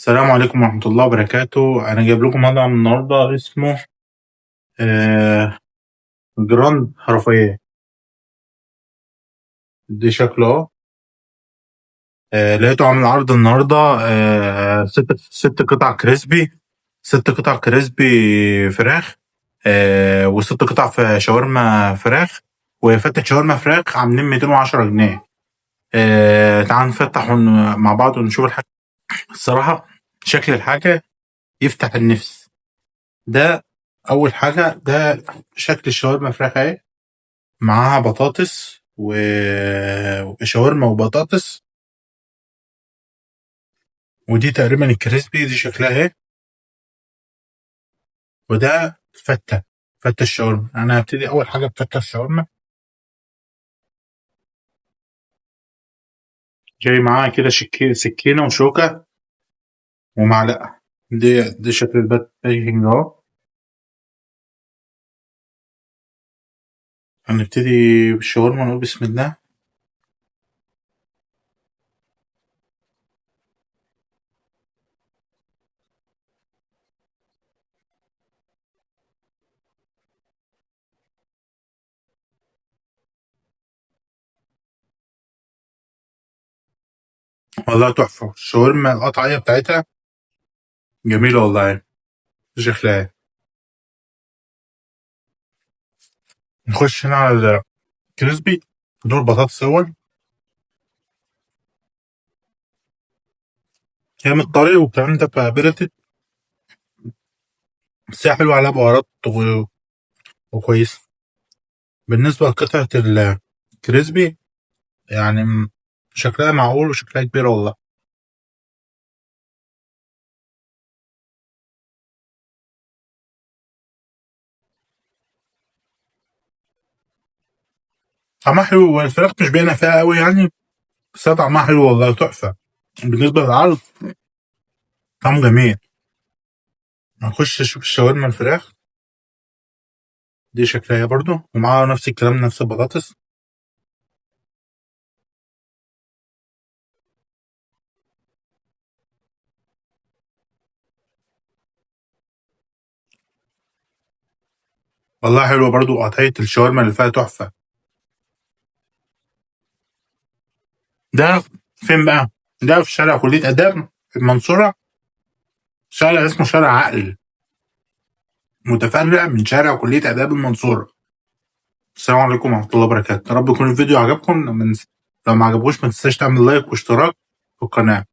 السلام عليكم ورحمة الله وبركاته. أنا جايب لكم مطعم النهاردة اسمه آه جراند حرفية. دي شكله أهو. لقيته عامل عرض النهاردة، ست قطع كريسبي. ست قطع كريسبي فراخ، وست قطع في شاورما فراخ، وفتة شاورما فراخ عاملين 210 جنيه. تعال نفتح مع بعض ونشوف الحاجة. الصراحة شكل الحاجة يفتح النفس. ده أول حاجة، ده شكل الشاورما فراخ أهي، معاها بطاطس وشاورما وبطاطس. ودي تقريبا الكريسبي، دي شكلها اهي. وده فتة الشاورما. أنا هبتدي أول حاجة بفتة الشاورما. جاي معاها كده سكينة وشوكة ومعلقة. دي شكل الباكجينج أهو. هنبتدي بالشاورما، نقول بسم الله. والله تحفة الشاورما، القطعية بتاعتها جميلة والله. دي شكلها اهي. نخش هنا على الكريسبي. دول بطاطس أول، هي من الطريق والكلام ده فبردت، بس هي حلوة عليها بهارات وكويسة. بالنسبة لقطعة الكريسبي يعني شكلها معقول وشكلها كبيرة والله. طعمها حلو والفراخ مش باينة فيها قوي يعني، بس هي طعمها حلو والله تحفة. بالنسبة للعرض طعمه جميل. هنخش نشوف الشاورما الفراخ. دي شكلها هي برضو، ومعاها نفس الكلام، نفس البطاطس. والله حلوة برضو قطعية الشاورما اللي فيها تحفة. ده فين بقى؟ ده في شارع كلية آداب في المنصورة. شارع اسمه شارع عقل، متفرع من شارع كلية آداب المنصورة. السلام عليكم ورحمة الله وبركاته. يا رب يكون الفيديو عجبكم. لو ما عجبوش ما تنساش تعمل لايك واشتراك في القناة.